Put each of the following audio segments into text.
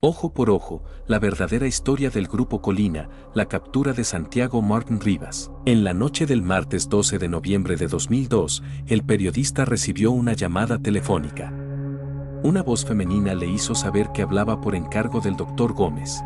Ojo por ojo, la verdadera historia del Grupo Colina, la captura de Santiago Martín Rivas. En la noche del martes 12 de noviembre de 2002, el periodista recibió una llamada telefónica. Una voz femenina le hizo saber que hablaba por encargo del Dr. Gómez.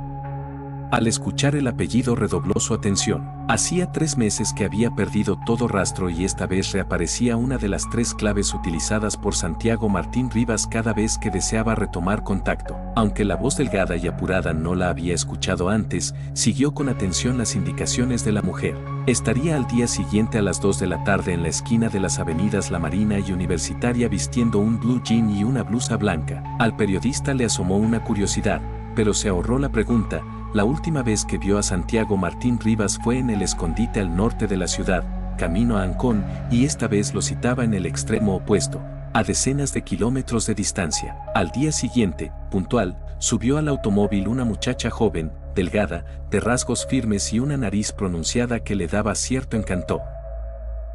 Al escuchar el apellido redobló su atención. Hacía 3 meses que había perdido todo rastro y esta vez reaparecía una de las 3 claves utilizadas por Santiago Martín Rivas cada vez que deseaba retomar contacto. Aunque la voz delgada y apurada no la había escuchado antes, siguió con atención las indicaciones de la mujer. Estaría al día siguiente a las 2 de la tarde en la esquina de las avenidas La Marina y Universitaria vistiendo un blue jean y una blusa blanca. Al periodista le asomó una curiosidad, pero se ahorró la pregunta. La última vez que vio a Santiago Martín Rivas fue en el escondite al norte de la ciudad, camino a Ancón, y esta vez lo citaba en el extremo opuesto, a decenas de kilómetros de distancia. Al día siguiente, puntual, subió al automóvil una muchacha joven, delgada, de rasgos firmes y una nariz pronunciada que le daba cierto encanto.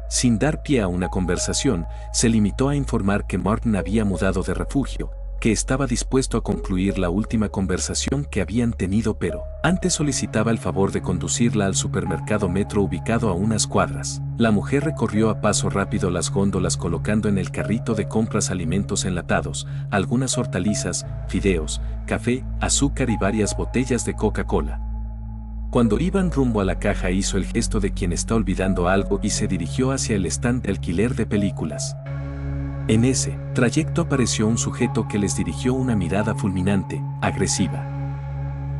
Sin dar pie a una conversación, se limitó a informar que Martin había mudado de refugio, que estaba dispuesto a concluir la última conversación que habían tenido, pero antes solicitaba el favor de conducirla al supermercado Metro ubicado a unas cuadras. La mujer recorrió a paso rápido las góndolas colocando en el carrito de compras alimentos enlatados, algunas hortalizas, fideos, café, azúcar y varias botellas de Coca-Cola. Cuando iban rumbo a la caja hizo el gesto de quien está olvidando algo y se dirigió hacia el stand de alquiler de películas. En ese trayecto apareció un sujeto que les dirigió una mirada fulminante, agresiva.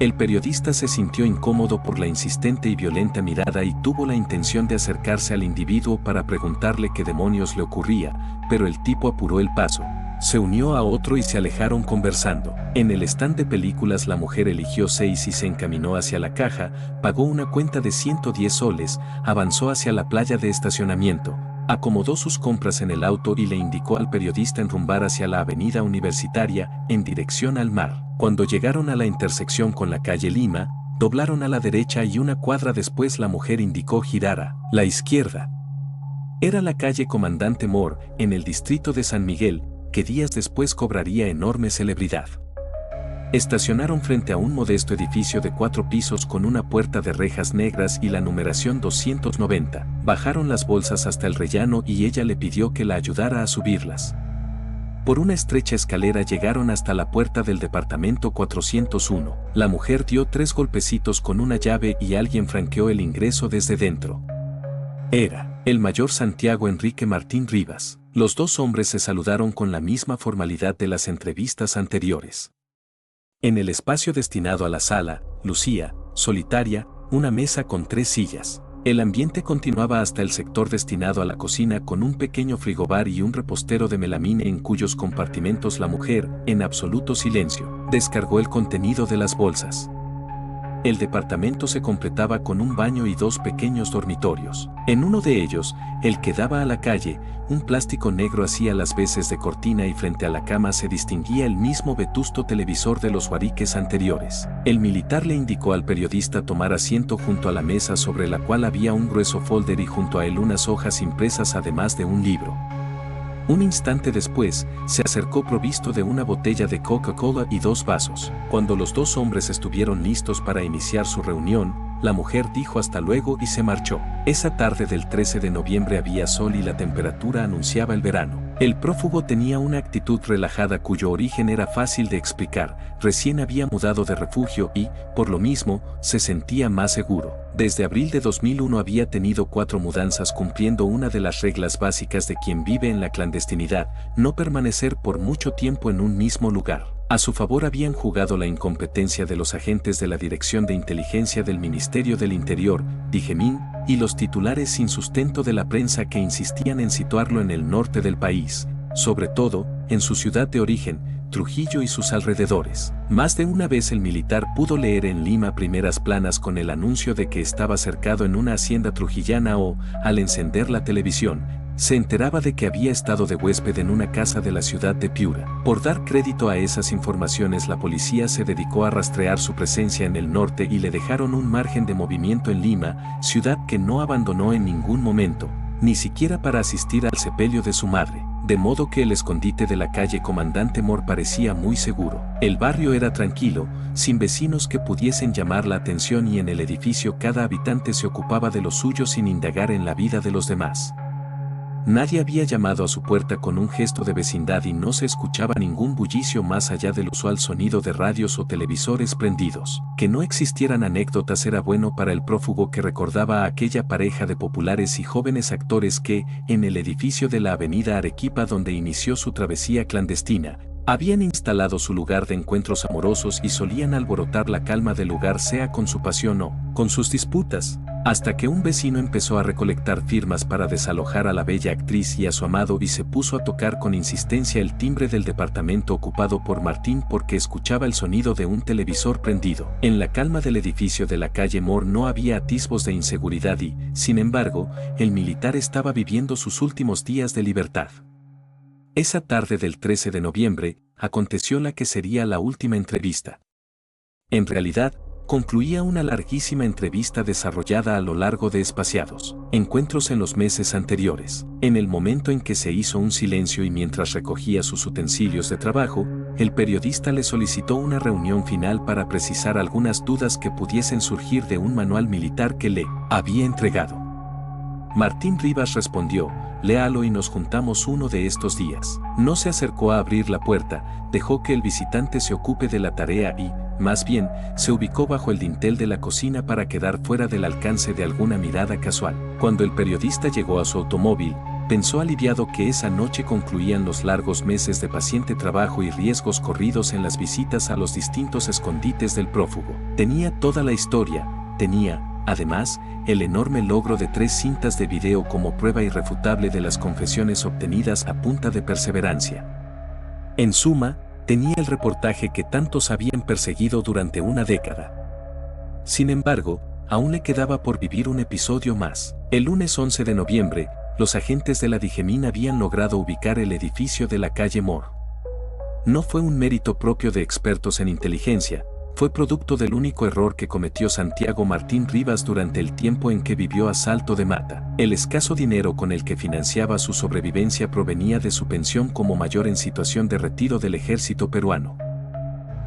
El periodista se sintió incómodo por la insistente y violenta mirada y tuvo la intención de acercarse al individuo para preguntarle qué demonios le ocurría, pero el tipo apuró el paso, se unió a otro y se alejaron conversando. En el stand de películas la mujer eligió 6 y se encaminó hacia la caja, pagó una cuenta de 110 soles, avanzó hacia la playa de estacionamiento. Acomodó sus compras en el auto y le indicó al periodista enrumbar hacia la avenida Universitaria, en dirección al mar. Cuando llegaron a la intersección con la calle Lima, doblaron a la derecha y una cuadra después la mujer indicó girar a la izquierda. Era la calle Comandante Mor, en el distrito de San Miguel, que días después cobraría enorme celebridad. Estacionaron frente a un modesto edificio de 4 pisos con una puerta de rejas negras y la numeración 290. Bajaron las bolsas hasta el rellano y ella le pidió que la ayudara a subirlas. Por una estrecha escalera llegaron hasta la puerta del departamento 401. La mujer dio 3 golpecitos con una llave y alguien franqueó el ingreso desde dentro. Era el mayor Santiago Enrique Martín Rivas. Los 2 hombres se saludaron con la misma formalidad de las entrevistas anteriores. En el espacio destinado a la sala, lucía, solitaria, una mesa con 3 sillas. El ambiente continuaba hasta el sector destinado a la cocina con un pequeño frigobar y un repostero de melamine en cuyos compartimentos la mujer, en absoluto silencio, descargó el contenido de las bolsas. El departamento se completaba con un baño y 2 pequeños dormitorios. En uno de ellos, el que daba a la calle, un plástico negro hacía las veces de cortina y frente a la cama se distinguía el mismo vetusto televisor de los huariques anteriores. El militar le indicó al periodista tomar asiento junto a la mesa sobre la cual había un grueso folder y junto a él unas hojas impresas además de un libro. Un instante después, se acercó provisto de una botella de Coca-Cola y 2 vasos. Cuando los 2 hombres estuvieron listos para iniciar su reunión, la mujer dijo hasta luego y se marchó. Esa tarde del 13 de noviembre había sol y la temperatura anunciaba el verano. El prófugo tenía una actitud relajada cuyo origen era fácil de explicar. Recién había mudado de refugio y, por lo mismo, se sentía más seguro. Desde abril de 2001 había tenido 4 mudanzas cumpliendo una de las reglas básicas de quien vive en la clandestinidad, no permanecer por mucho tiempo en un mismo lugar. A su favor habían jugado la incompetencia de los agentes de la Dirección de Inteligencia del Ministerio del Interior, DIGEMIN, y los titulares sin sustento de la prensa que insistían en situarlo en el norte del país, sobre todo, en su ciudad de origen, Trujillo y sus alrededores. Más de una vez el militar pudo leer en Lima primeras planas con el anuncio de que estaba cercado en una hacienda trujillana o, al encender la televisión, se enteraba de que había estado de huésped en una casa de la ciudad de Piura. Por dar crédito a esas informaciones la policía se dedicó a rastrear su presencia en el norte y le dejaron un margen de movimiento en Lima, ciudad que no abandonó en ningún momento. ni siquiera para asistir al sepelio de su madre, de modo que el escondite de la calle Comandante Moore parecía muy seguro. El barrio era tranquilo, sin vecinos que pudiesen llamar la atención, y en el edificio cada habitante se ocupaba de lo suyo sin indagar en la vida de los demás. Nadie había llamado a su puerta con un gesto de vecindad y no se escuchaba ningún bullicio más allá del usual sonido de radios o televisores prendidos. Que no existieran anécdotas era bueno para el prófugo, que recordaba a aquella pareja de populares y jóvenes actores que, en el edificio de la avenida Arequipa donde inició su travesía clandestina, habían instalado su lugar de encuentros amorosos y solían alborotar la calma del lugar, sea con su pasión o con sus disputas, hasta que un vecino empezó a recolectar firmas para desalojar a la bella actriz y a su amado, y se puso a tocar con insistencia el timbre del departamento ocupado por Martín porque escuchaba el sonido de un televisor prendido. En la calma del edificio de la calle Moore no había atisbos de inseguridad y, sin embargo, el militar estaba viviendo sus últimos días de libertad. Esa tarde del 13 de noviembre, aconteció la que sería la última entrevista. En realidad, concluía una larguísima entrevista desarrollada a lo largo de espaciados encuentros en los meses anteriores. En el momento en que se hizo un silencio y mientras recogía sus utensilios de trabajo, el periodista le solicitó una reunión final para precisar algunas dudas que pudiesen surgir de un manual militar que le había entregado. Martín Rivas respondió: «Léalo y nos juntamos uno de estos días». No se acercó a abrir la puerta, dejó que el visitante se ocupe de la tarea y, más bien, se ubicó bajo el dintel de la cocina para quedar fuera del alcance de alguna mirada casual. Cuando el periodista llegó a su automóvil, pensó aliviado que esa noche concluían los largos meses de paciente trabajo y riesgos corridos en las visitas a los distintos escondites del prófugo. Tenía toda la historia, tenía, además, el enorme logro de 3 cintas de video como prueba irrefutable de las confesiones obtenidas a punta de perseverancia. En suma, tenía el reportaje que tantos habían perseguido durante una década. Sin embargo, aún le quedaba por vivir un episodio más. El lunes 11 de noviembre, los agentes de la DIGEMIN habían logrado ubicar el edificio de la calle Moore. No fue un mérito propio de expertos en inteligencia, fue producto del único error que cometió Santiago Martín Rivas durante el tiempo en que vivió a Salto de Mata. El escaso dinero con el que financiaba su sobrevivencia provenía de su pensión como mayor en situación de retiro del ejército peruano.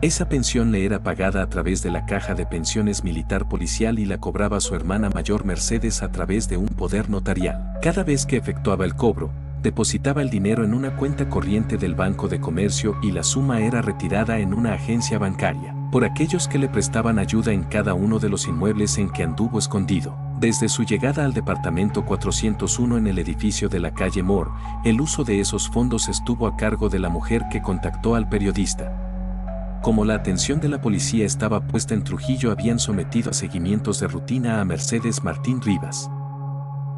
Esa pensión le era pagada a través de la caja de pensiones militar policial y la cobraba su hermana mayor Mercedes a través de un poder notarial. Cada vez que efectuaba el cobro, depositaba el dinero en una cuenta corriente del Banco de Comercio y la suma era retirada en una agencia bancaria por aquellos que le prestaban ayuda en cada uno de los inmuebles en que anduvo escondido. Desde su llegada al departamento 401 en el edificio de la calle Moore, el uso de esos fondos estuvo a cargo de la mujer que contactó al periodista. Como la atención de la policía estaba puesta en Trujillo, habían sometido a seguimientos de rutina a Mercedes Martín Rivas.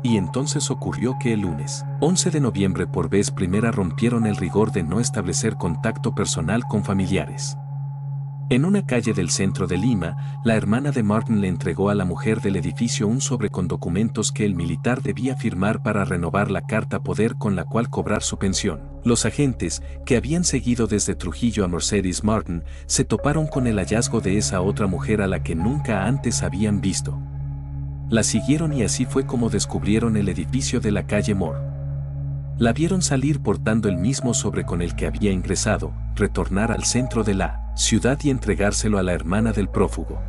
Y entonces ocurrió que el lunes 11 de noviembre por vez primera rompieron el rigor de no establecer contacto personal con familiares. En una calle del centro de Lima, la hermana de Martin le entregó a la mujer del edificio un sobre con documentos que el militar debía firmar para renovar la carta poder con la cual cobrar su pensión. Los agentes, que habían seguido desde Trujillo a Mercedes Martin, se toparon con el hallazgo de esa otra mujer a la que nunca antes habían visto. La siguieron y así fue como descubrieron el edificio de la calle Moore. La vieron salir portando el mismo sobre con el que había ingresado, retornar al centro de la ciudad y entregárselo a la hermana del prófugo.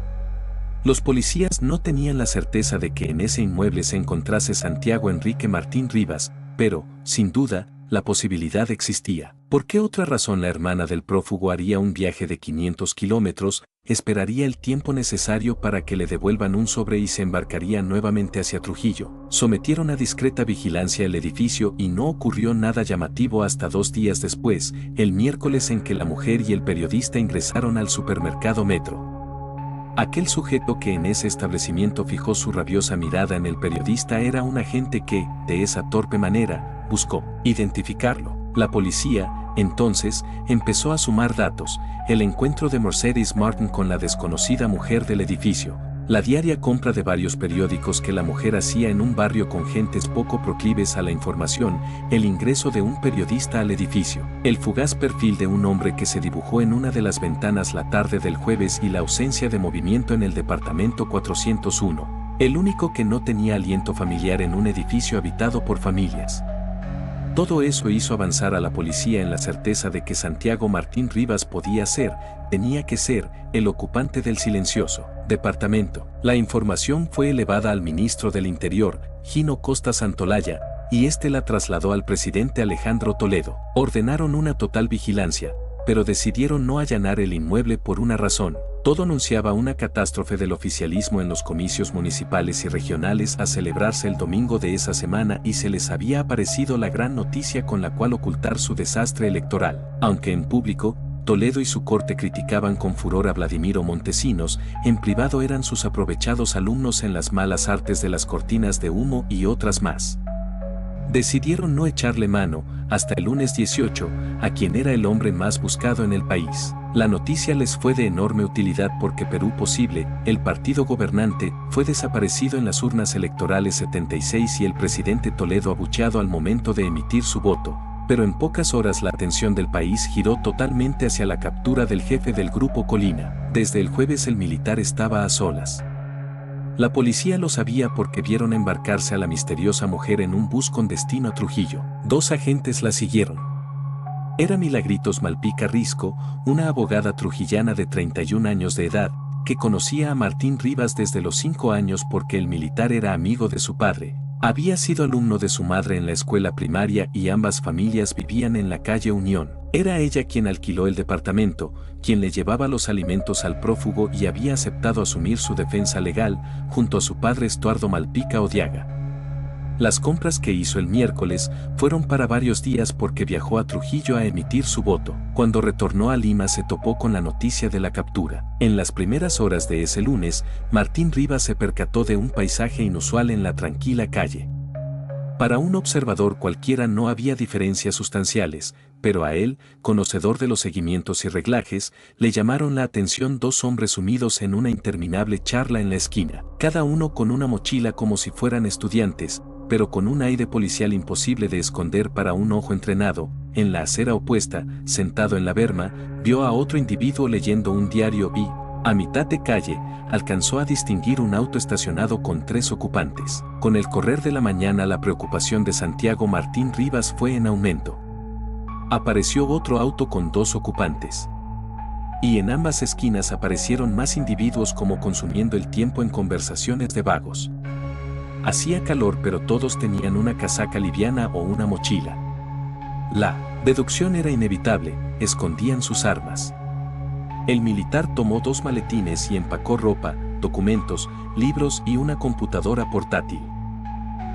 Los policías no tenían la certeza de que en ese inmueble se encontrase Santiago Enrique Martín Rivas, pero, sin duda, la posibilidad existía. ¿Por qué otra razón la hermana del prófugo haría un viaje de 500 kilómetros, esperaría el tiempo necesario para que le devuelvan un sobre y se embarcaría nuevamente hacia Trujillo? Sometieron a discreta vigilancia el edificio y no ocurrió nada llamativo hasta 2 días después, el miércoles en que la mujer y el periodista ingresaron al supermercado Metro. Aquel sujeto que en ese establecimiento fijó su rabiosa mirada en el periodista era un agente que, de esa torpe manera, buscó identificarlo. La policía, entonces, empezó a sumar datos: el encuentro de Mercedes Martin con la desconocida mujer del edificio, la diaria compra de varios periódicos que la mujer hacía en un barrio con gentes poco proclives a la información, el ingreso de un periodista al edificio, el fugaz perfil de un hombre que se dibujó en una de las ventanas la tarde del jueves y la ausencia de movimiento en el departamento 401. el único que no tenía aliento familiar en un edificio habitado por familias. Todo eso hizo avanzar a la policía en la certeza de que Santiago Martín Rivas tenía que ser, el ocupante del silencioso departamento. La información fue elevada al ministro del Interior, Gino Costa Santolaya, y este la trasladó al presidente Alejandro Toledo. Ordenaron una total vigilancia, pero decidieron no allanar el inmueble por una razón. Todo anunciaba una catástrofe del oficialismo en los comicios municipales y regionales a celebrarse el domingo de esa semana y se les había aparecido la gran noticia con la cual ocultar su desastre electoral. Aunque en público, Toledo y su corte criticaban con furor a Vladimiro Montesinos, en privado eran sus aprovechados alumnos en las malas artes de las cortinas de humo y otras más. Decidieron no echarle mano, hasta el lunes 18, a quien era el hombre más buscado en el país. La noticia les fue de enorme utilidad porque Perú Posible, el partido gobernante, fue desaparecido en las urnas electorales 76 y el presidente Toledo abucheado al momento de emitir su voto. Pero en pocas horas la atención del país giró totalmente hacia la captura del jefe del Grupo Colina. Desde el jueves el militar estaba a solas. La policía lo sabía porque vieron embarcarse a la misteriosa mujer en un bus con destino a Trujillo. 2 agentes la siguieron. Era Milagritos Malpica Risco, una abogada trujillana de 31 años de edad, que conocía a Martín Rivas desde los 5 años porque el militar era amigo de su padre. Había sido alumno de su madre en la escuela primaria y ambas familias vivían en la calle Unión. Era ella quien alquiló el departamento, quien le llevaba los alimentos al prófugo y había aceptado asumir su defensa legal, junto a su padre Estuardo Malpica Odiaga. Las compras que hizo el miércoles fueron para varios días porque viajó a Trujillo a emitir su voto. Cuando retornó a Lima se topó con la noticia de la captura. En las primeras horas de ese lunes, Martín Rivas se percató de un paisaje inusual en la tranquila calle. Para un observador cualquiera no había diferencias sustanciales, pero a él, conocedor de los seguimientos y reglajes, le llamaron la atención 2 hombres sumidos en una interminable charla en la esquina, cada uno con una mochila como si fueran estudiantes, pero con un aire policial imposible de esconder para un ojo entrenado. En la acera opuesta, sentado en la berma, vio a otro individuo leyendo un diario y, a mitad de calle, alcanzó a distinguir un auto estacionado con 3 ocupantes. Con el correr de la mañana la preocupación de Santiago Martín Rivas fue en aumento. Apareció otro auto con 2 ocupantes. Y en ambas esquinas aparecieron más individuos como consumiendo el tiempo en conversaciones de vagos. Hacía calor pero todos tenían una casaca liviana o una mochila. La deducción era inevitable, escondían sus armas. El militar tomó 2 maletines y empacó ropa, documentos, libros y una computadora portátil.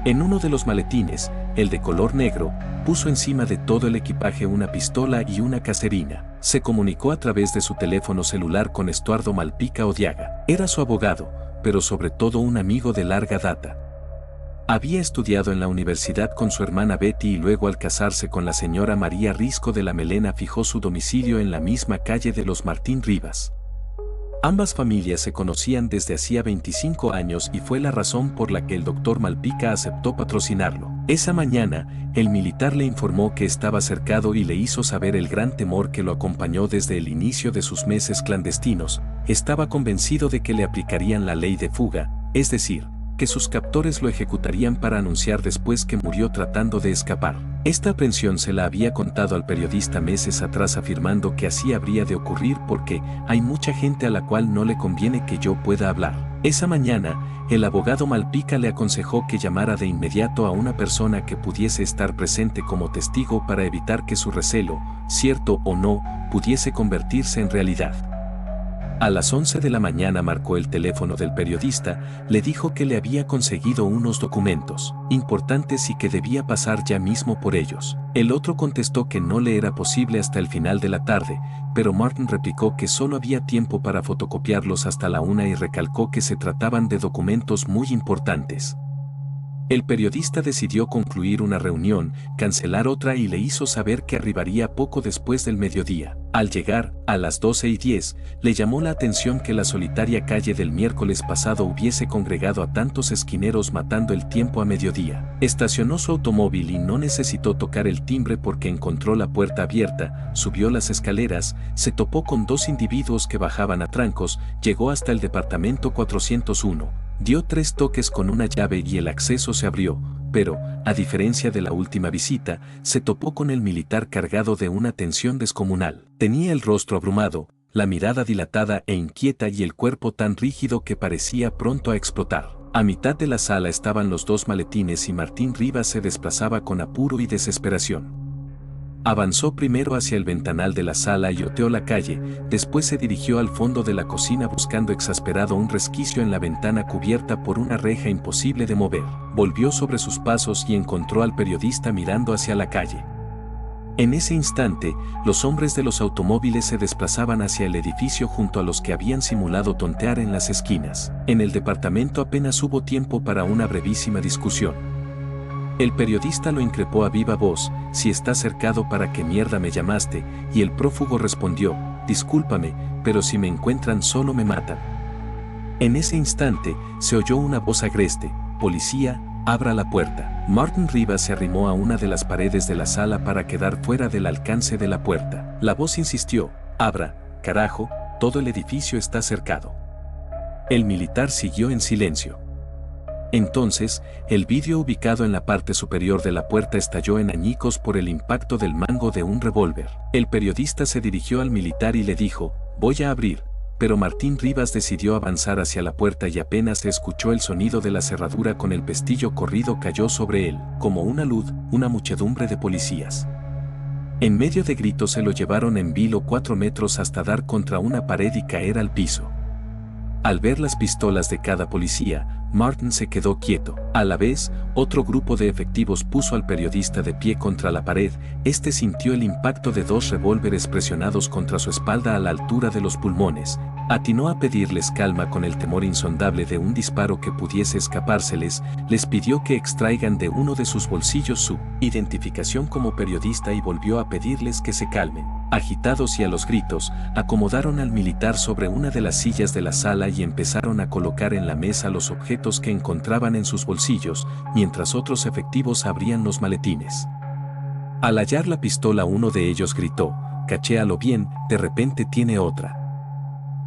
En uno de los maletines, el de color negro, puso encima de todo el equipaje una pistola y una caserina. Se comunicó a través de su teléfono celular con Estuardo Malpica Odiaga. Era su abogado, pero sobre todo un amigo de larga data. Había estudiado en la universidad con su hermana Betty y luego al casarse con la señora María Risco de la Melena fijó su domicilio en la misma calle de los Martín Rivas. Ambas familias se conocían desde hacía 25 años y fue la razón por la que el doctor Malpica aceptó patrocinarlo. Esa mañana, el militar le informó que estaba cercado y le hizo saber el gran temor que lo acompañó desde el inicio de sus meses clandestinos. Estaba convencido de que le aplicarían la ley de fuga, es decir, que sus captores lo ejecutarían para anunciar después que murió tratando de escapar. Esta aprensión se la había contado al periodista meses atrás afirmando que así habría de ocurrir porque hay mucha gente a la cual no le conviene que yo pueda hablar. Esa mañana, el abogado Malpica le aconsejó que llamara de inmediato a una persona que pudiese estar presente como testigo para evitar que su recelo, cierto o no, pudiese convertirse en realidad. A las 11 de la mañana marcó el teléfono del periodista, le dijo que le había conseguido unos documentos importantes y que debía pasar ya mismo por ellos. El otro contestó que no le era posible hasta el final de la tarde, pero Martin replicó que solo había tiempo para fotocopiarlos hasta la 1 y recalcó que se trataban de documentos muy importantes. El periodista decidió concluir una reunión, cancelar otra y le hizo saber que arribaría poco después del mediodía. Al llegar, a las 12:10, le llamó la atención que la solitaria calle del miércoles pasado hubiese congregado a tantos esquineros matando el tiempo a mediodía. Estacionó su automóvil y no necesitó tocar el timbre porque encontró la puerta abierta, subió las escaleras, se topó con 2 individuos que bajaban a trancos, llegó hasta el departamento 401. Dio 3 toques con una llave y el acceso se abrió, pero, a diferencia de la última visita, se topó con el militar cargado de una tensión descomunal. Tenía el rostro abrumado, la mirada dilatada e inquieta y el cuerpo tan rígido que parecía pronto a explotar. A mitad de la sala estaban los 2 maletines y Martín Rivas se desplazaba con apuro y desesperación. Avanzó primero hacia el ventanal de la sala y oteó la calle, después se dirigió al fondo de la cocina buscando exasperado un resquicio en la ventana cubierta por una reja imposible de mover. Volvió sobre sus pasos y encontró al periodista mirando hacia la calle. En ese instante, los hombres de los automóviles se desplazaban hacia el edificio junto a los que habían simulado tontear en las esquinas. En el departamento apenas hubo tiempo para una brevísima discusión. El periodista lo increpó a viva voz: «Si estás cercado, ¿para qué mierda me llamaste?», y el prófugo respondió: «Discúlpame, pero si me encuentran solo me matan». En ese instante, se oyó una voz agreste: «Policía, abra la puerta». Martín Rivas se arrimó a una de las paredes de la sala para quedar fuera del alcance de la puerta. La voz insistió: «Abra, carajo, todo el edificio está cercado». El militar siguió en silencio. Entonces, el vidrio ubicado en la parte superior de la puerta estalló en añicos por el impacto del mango de un revólver. El periodista se dirigió al militar y le dijo: «Voy a abrir», pero Martín Rivas decidió avanzar hacia la puerta y apenas se escuchó el sonido de la cerradura con el pestillo corrido cayó sobre él, como una luz, una muchedumbre de policías. En medio de gritos se lo llevaron en vilo 4 metros hasta dar contra una pared y caer al piso. Al ver las pistolas de cada policía, Martin se quedó quieto. A la vez, otro grupo de efectivos puso al periodista de pie contra la pared. Este sintió el impacto de 2 revólveres presionados contra su espalda a la altura de los pulmones. Atinó a pedirles calma con el temor insondable de un disparo que pudiese escapárseles. Les pidió que extraigan de uno de sus bolsillos su identificación como periodista y volvió a pedirles que se calmen. Agitados y a los gritos, acomodaron al militar sobre una de las sillas de la sala y empezaron a colocar en la mesa los objetos que encontraban en sus bolsillos, mientras otros efectivos abrían los maletines. Al hallar la pistola, uno de ellos gritó: «Cachéalo bien, de repente tiene otra».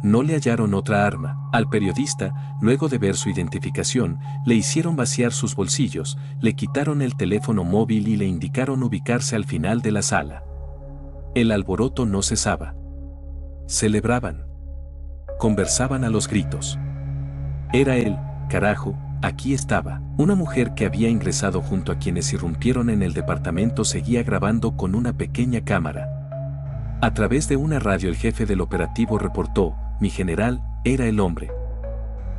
No le hallaron otra arma. Al periodista, luego de ver su identificación, le hicieron vaciar sus bolsillos, le quitaron el teléfono móvil y le indicaron ubicarse al final de la sala. El alboroto no cesaba. Celebraban. Conversaban a los gritos. Era él, carajo, aquí estaba. Una mujer que había ingresado junto a quienes irrumpieron en el departamento seguía grabando con una pequeña cámara. A través de una radio el jefe del operativo reportó: «Mi general, era el hombre.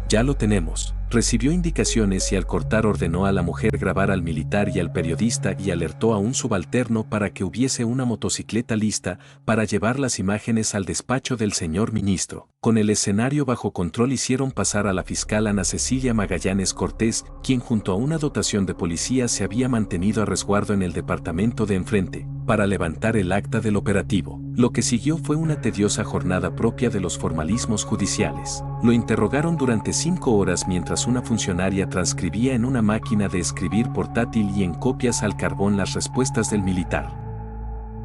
Ya lo tenemos». Recibió indicaciones y al cortar ordenó a la mujer grabar al militar y al periodista y alertó a un subalterno para que hubiese una motocicleta lista para llevar las imágenes al despacho del señor ministro. Con el escenario bajo control hicieron pasar a la fiscal Ana Cecilia Magallanes Cortés, quien junto a una dotación de policía se había mantenido a resguardo en el departamento de enfrente, para levantar el acta del operativo. Lo que siguió fue una tediosa jornada propia de los formalismos judiciales. Lo interrogaron durante 5 horas mientras una funcionaria transcribía en una máquina de escribir portátil y en copias al carbón las respuestas del militar.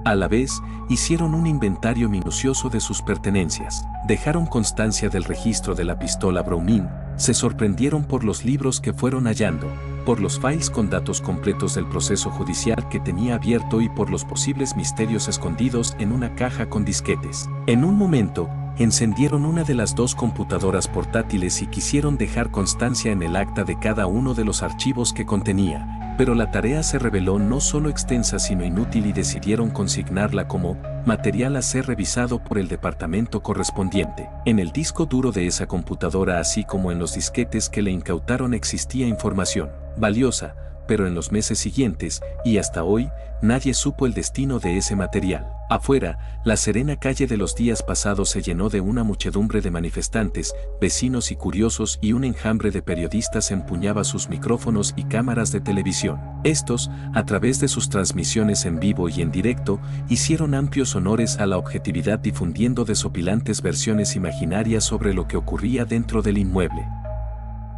A la vez, hicieron un inventario minucioso de sus pertenencias. Dejaron constancia del registro de la pistola Browning. Se sorprendieron por los libros que fueron hallando, por los files con datos completos del proceso judicial que tenía abierto y por los posibles misterios escondidos en una caja con disquetes. En un momento, encendieron una de las 2 computadoras portátiles y quisieron dejar constancia en el acta de cada uno de los archivos que contenía, pero la tarea se reveló no solo extensa sino inútil y decidieron consignarla como material a ser revisado por el departamento correspondiente. En el disco duro de esa computadora, así como en los disquetes que le incautaron, existía información valiosa, pero en los meses siguientes, y hasta hoy, nadie supo el destino de ese material. Afuera, la serena calle de los días pasados se llenó de una muchedumbre de manifestantes, vecinos y curiosos, y un enjambre de periodistas empuñaba sus micrófonos y cámaras de televisión. Estos, a través de sus transmisiones en vivo y en directo, hicieron amplios honores a la objetividad difundiendo desopilantes versiones imaginarias sobre lo que ocurría dentro del inmueble.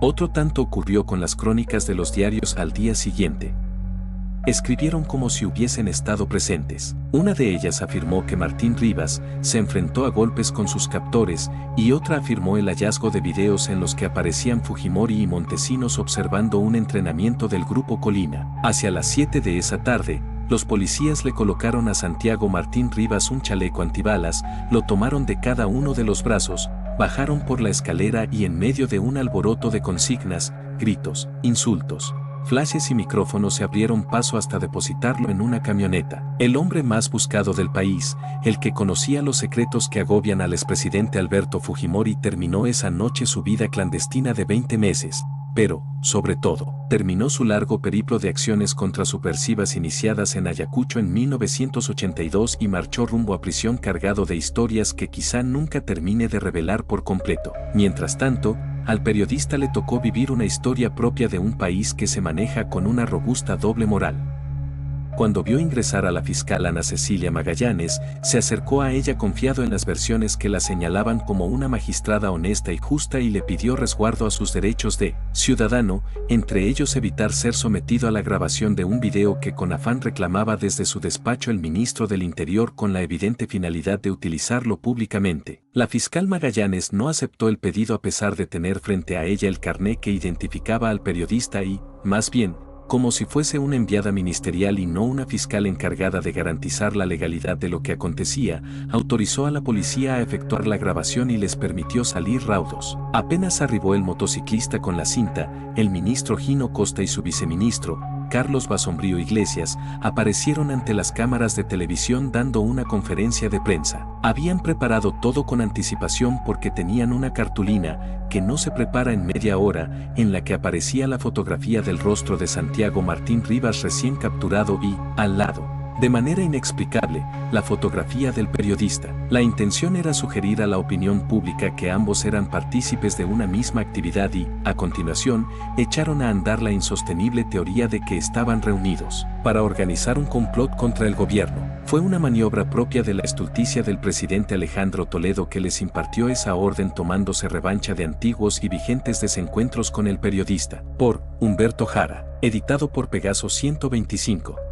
Otro tanto ocurrió con las crónicas de los diarios al día siguiente. escribieron como si hubiesen estado presentes. Una de ellas afirmó que Martín Rivas se enfrentó a golpes con sus captores y otra afirmó el hallazgo de videos en los que aparecían Fujimori y Montesinos observando un entrenamiento del Grupo Colina. Hacia las 7 de esa tarde, los policías le colocaron a Santiago Martín Rivas un chaleco antibalas, lo tomaron de cada uno de los brazos, bajaron por la escalera y en medio de un alboroto de consignas, gritos, insultos, flashes y micrófonos se abrieron paso hasta depositarlo en una camioneta. El hombre más buscado del país, el que conocía los secretos que agobian al expresidente Alberto Fujimori, terminó esa noche su vida clandestina de 20 meses. Pero, sobre todo, terminó su largo periplo de acciones contra subversivas iniciadas en Ayacucho en 1982 y marchó rumbo a prisión cargado de historias que quizá nunca termine de revelar por completo. Mientras tanto, al periodista le tocó vivir una historia propia de un país que se maneja con una robusta doble moral. Cuando vio ingresar a la fiscal Ana Cecilia Magallanes, se acercó a ella confiado en las versiones que la señalaban como una magistrada honesta y justa y le pidió resguardo a sus derechos de ciudadano, entre ellos evitar ser sometido a la grabación de un video que con afán reclamaba desde su despacho el ministro del Interior con la evidente finalidad de utilizarlo públicamente. La fiscal Magallanes no aceptó el pedido a pesar de tener frente a ella el carné que identificaba al periodista y, más bien, como si fuese una enviada ministerial y no una fiscal encargada de garantizar la legalidad de lo que acontecía, autorizó a la policía a efectuar la grabación y les permitió salir raudos. Apenas arribó el motociclista con la cinta, el ministro Gino Costa y su viceministro, Carlos Basombrío Iglesias, aparecieron ante las cámaras de televisión dando una conferencia de prensa. Habían preparado todo con anticipación porque tenían una cartulina, que no se prepara en media hora, en la que aparecía la fotografía del rostro de Santiago Martín Rivas recién capturado y, al lado, de manera inexplicable, la fotografía del periodista. La intención era sugerir a la opinión pública que ambos eran partícipes de una misma actividad y, a continuación, echaron a andar la insostenible teoría de que estaban reunidos para organizar un complot contra el gobierno. Fue una maniobra propia de la estulticia del presidente Alejandro Toledo que les impartió esa orden tomándose revancha de antiguos y vigentes desencuentros con el periodista. Por Humberto Jara, editado por Pegaso 125.